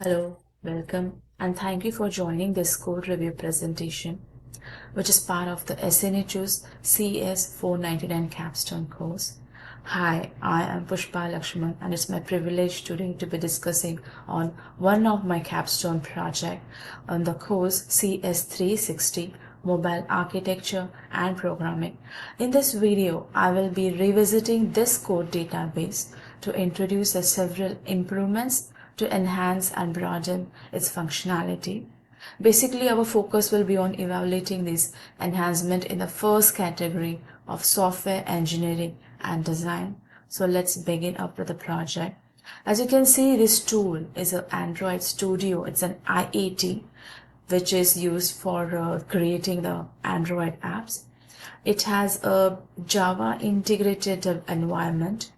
Hello, welcome, and thank you for joining this code review presentation, which is part of the SNHU's CS 499 Capstone course. Hi, I am Pushpa Lakshman, and it's my privilege today to be discussing on one of my capstone project on the course CS 360 Mobile Architecture and Programming. In this video, I will be revisiting this code database to introduce several improvements to enhance and broaden its functionality. Basically, our focus will be on evaluating this enhancement in the first category of software engineering and design. So let's begin up with the project. As you can see, this tool is an Android Studio. It's an IAT, which is used for creating the Android apps. It has a Java integrated environment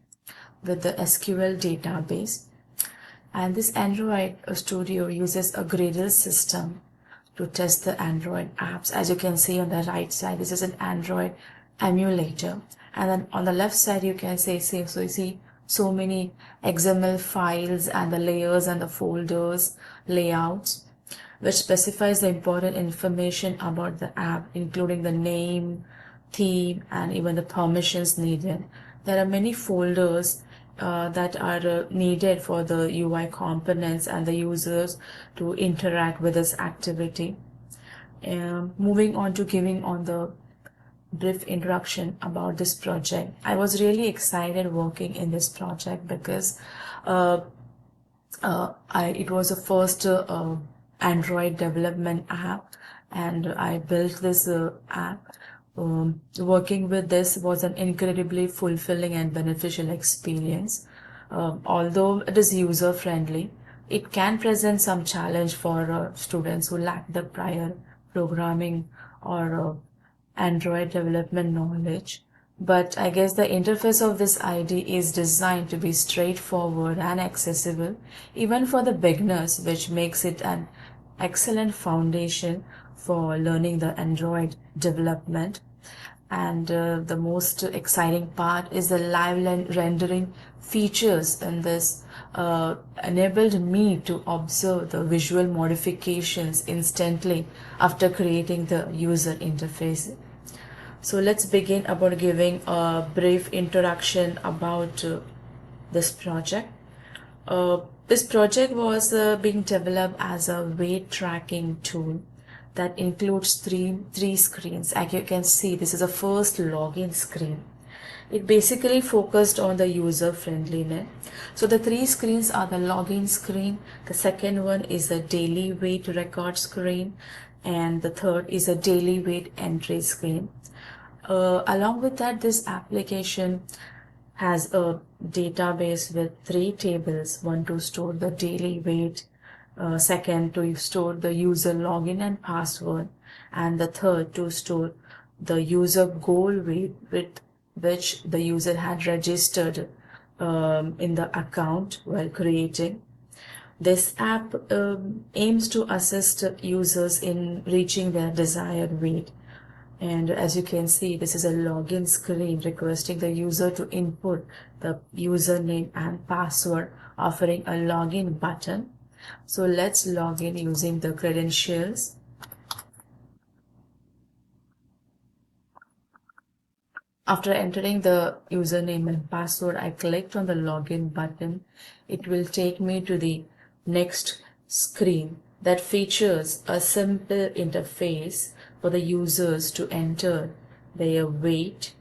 with the SQL database. And this Android Studio uses a Gradle system to test the Android apps. As you can see on the right side, this is an Android emulator. And then on the left side, you can see so you see so many XML files and the layers and the folders, layouts, which specifies the important information about the app, including the name, theme, and even the permissions needed. There are many folders that are needed for the UI components and the users to interact with this activity. Moving on to giving on the brief introduction about this project. I was really excited working in this project because it was the first Android development app, and I built this app. Working with this was an incredibly fulfilling and beneficial experience. Although it is user friendly, it can present some challenge for students who lack the prior programming or Android development knowledge. But I guess the interface of this ID is designed to be straightforward and accessible, even for the beginners, which makes it an excellent foundation for learning the Android development. And the most exciting part is the live rendering features in this enabled me to observe the visual modifications instantly after creating the user interface. So let's begin about giving a brief introduction about this project. This project was being developed as a weight tracking tool that includes three screens. As you can see, this is a first login screen. It basically focused on the user friendliness. So the three screens are the login screen, the second one is the daily weight record screen, and the third is a daily weight entry screen. Along with that, this application has a database with three tables, one to store the daily weight, second to store the user login and password, and the third to store the user goal weight with which the user had registered in the account while creating. This app aims to assist users in reaching their desired weight. And as you can see, this is a login screen requesting the user to input the username and password, offering a login button. So let's log in using the credentials. After entering the username and password, I clicked on the login button. It will take me to the next screen that features a simple interface for the users to enter their weight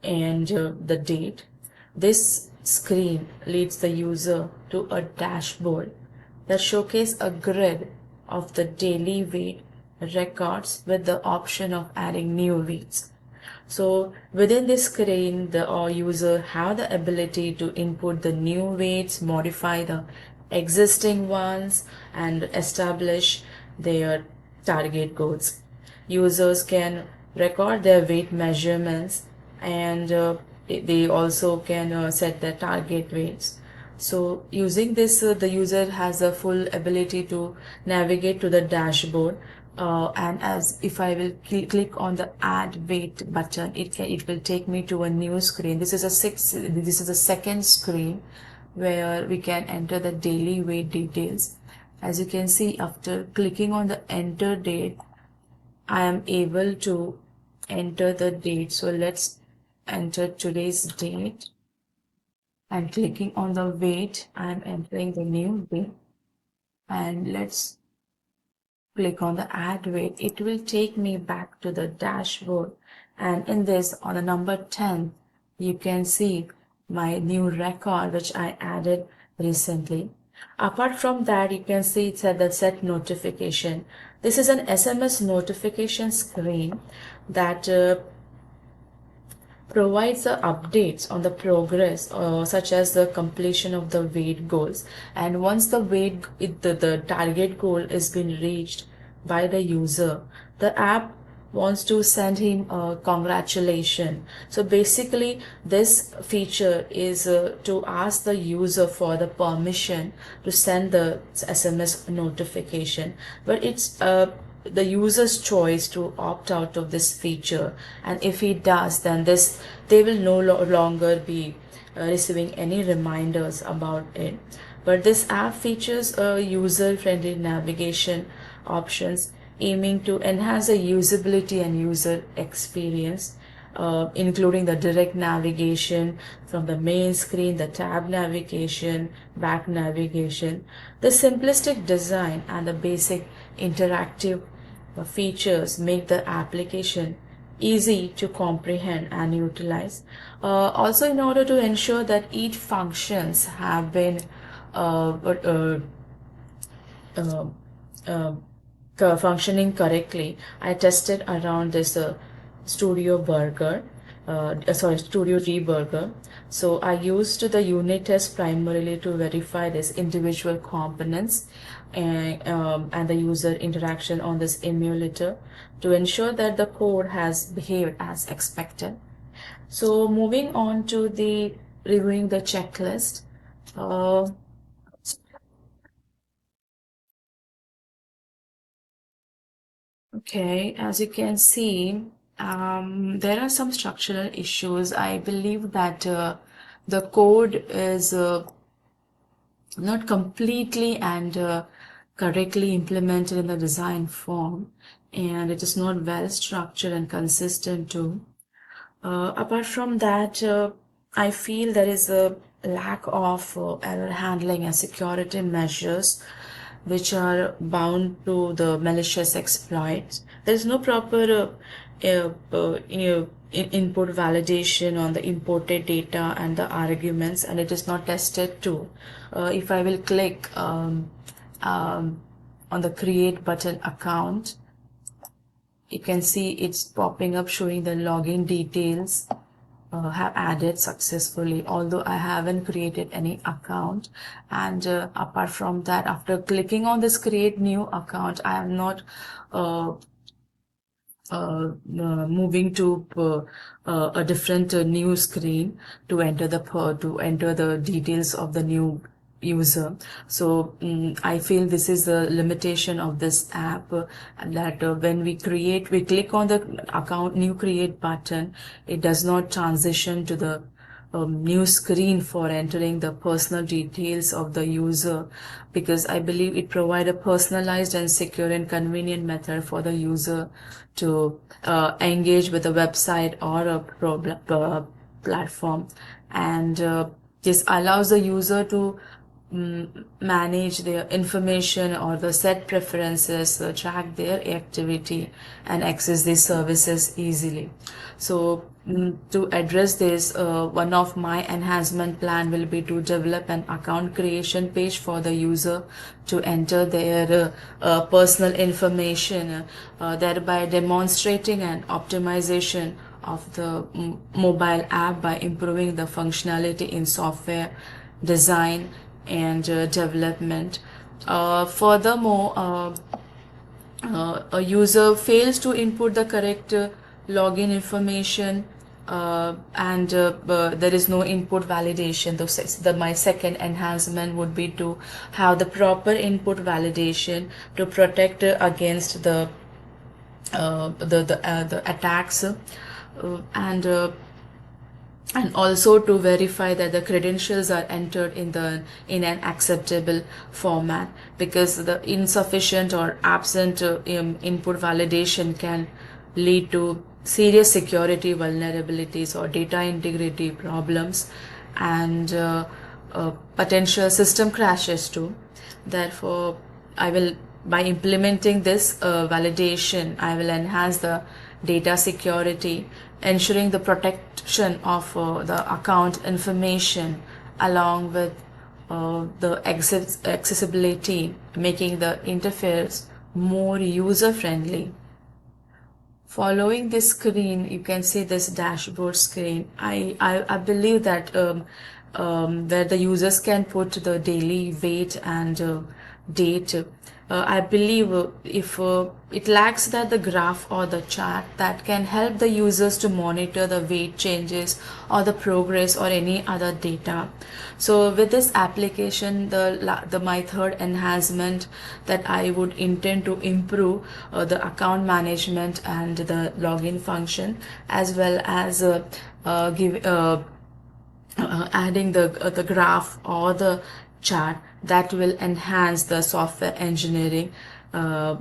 and the date. This screen leads the user to a dashboard that showcases a grid of the daily weight records with the option of adding new weights. So within this screen, the user have the ability to input the new weights, modify the existing ones, and establish their target goals. Users can record their weight measurements, and they also can set their target weights. So using this, the user has a full ability to navigate to the dashboard. And as if I will click on the add weight button, it will take me to a new screen. This is a second screen where we can enter the daily weight details. As you can see, after clicking on the enter date, I am able to enter the date. So let's enter today's date, and clicking on the wait, I am entering the new date, and let's click on the add weight. It will take me back to the dashboard, and in this, on the number 10, you can see my new record which I added recently. Apart from that, you can see it's at the set notification. This is an SMS notification screen that provides the updates on the progress, such as the completion of the weight goals. And once the target goal is been reached by the user, the app wants to send him a congratulation. So basically this feature is to ask the user for the permission to send the SMS notification, but it's the user's choice to opt out of this feature. And if he does, then this they will no longer be receiving any reminders about it. But this app features a user-friendly navigation options aiming to enhance the usability and user experience, including the direct navigation from the main screen, the tab navigation, back navigation. The simplistic design and the basic interactive features make the application easy to comprehend and utilize. Also, in order to ensure that each functions have been uh, uh, uh, uh, functioning correctly, I tested around this Studio Debugger. So I used the unit test primarily to verify this individual components and the user interaction on this emulator to ensure that the code has behaved as expected. So moving on to the reviewing the checklist. Uh, Okay, as you can see, there are some structural issues. I believe that the code is not completely and correctly implemented in the design form, and it is not well structured and consistent too. Apart from that, I feel there is a lack of error handling and security measures which are bound to the malicious exploits. There is no proper input validation on the imported data and the arguments, and it is not tested too. If I will click on the create button account, you can see it's popping up showing the login details have added successfully, although I haven't created any account. And apart from that, after clicking on this create new account, I am not uh, moving to a different new screen to enter the details of the new user. So I feel this is the limitation of this app, that when we click on the account new create button, it does not transition to the new screen for entering the personal details of the user, because I believe it provides a personalized and secure and convenient method for the user to engage with a website or a platform. And this allows the user to manage their information or the set preferences, track their activity, and access these services easily. So to address this, one of my enhancement plan will be to develop an account creation page for the user to enter their personal information, thereby demonstrating an optimization of the mobile app by improving the functionality in software design and development. Furthermore, a user fails to input the correct login information, and there is no input validation. My second enhancement would be to have the proper input validation to protect against the attacks, and and also to verify that the credentials are entered in an acceptable format, because the insufficient or absent input validation can lead to serious security vulnerabilities or data integrity problems, and potential system crashes too. Therefore, I will, by implementing this validation, I will enhance the data security, ensuring the protection of the account information along with the accessibility, making the interface more user friendly. Following this screen, you can see this dashboard screen. I believe that where the users can put the daily weight and date. I believe if it lacks that the graph or the chart that can help the users to monitor the weight changes or the progress or any other data. So with this application, the my third enhancement that I would intend to improve the account management and the login function, as well as give adding the graph or the chart that will enhance the software engineering and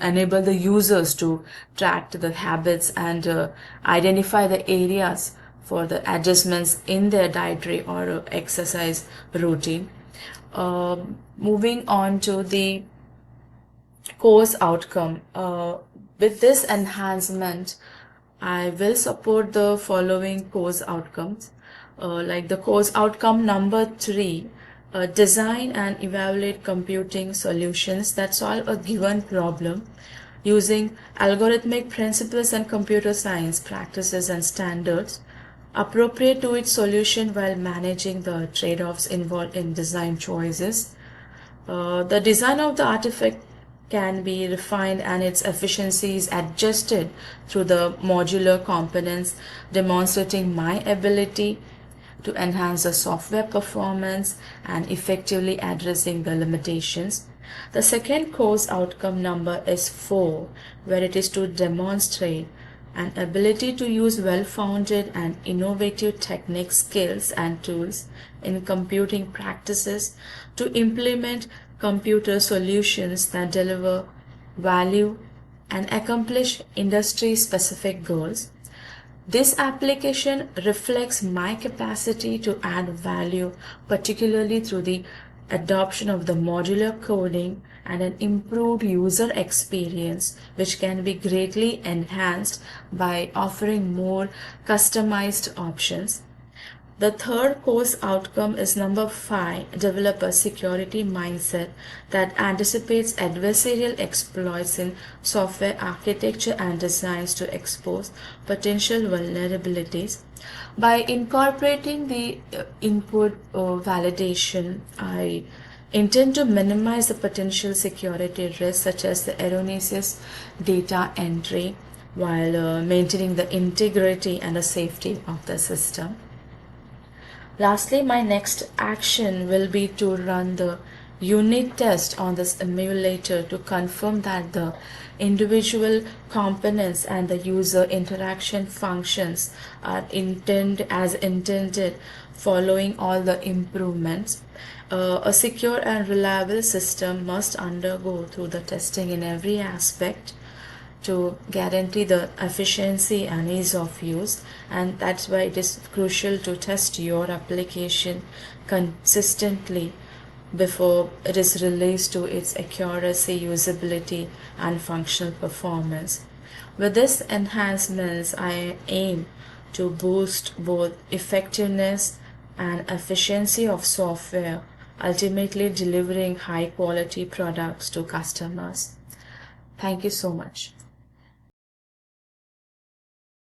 enable the users to track the habits and identify the areas for the adjustments in their dietary or exercise routine. Moving on to the course outcome. With this enhancement, I will support the following course outcomes. Like the course outcome number 3, design and evaluate computing solutions that solve a given problem using algorithmic principles and computer science practices and standards appropriate to its solution while managing the trade-offs involved in design choices. The design of the artifact can be refined and its efficiency is adjusted through the modular components, demonstrating my ability to enhance the software performance and effectively addressing the limitations. The second course outcome number is 4, where it is to demonstrate an ability to use well-founded and innovative techniques, skills, and tools in computing practices to implement computer solutions that deliver value and accomplish industry-specific goals. This application reflects my capacity to add value, particularly through the adoption of the modular coding and an improved user experience, which can be greatly enhanced by offering more customized options. The third course outcome is number 5, develop a security mindset that anticipates adversarial exploits in software architecture and designs to expose potential vulnerabilities. By incorporating the input validation, I intend to minimize the potential security risks such as the erroneous data entry while maintaining the integrity and the safety of the system. Lastly, my next action will be to run the unit test on this emulator to confirm that the individual components and the user interaction functions are intended following all the improvements. A secure and reliable system must undergo through the testing in every aspect to guarantee the efficiency and ease of use, and that's why it is crucial to test your application consistently before it is released to its accuracy, usability, and functional performance. With these enhancements, I aim to boost both effectiveness and efficiency of software, ultimately delivering high quality products to customers. Thank you so much.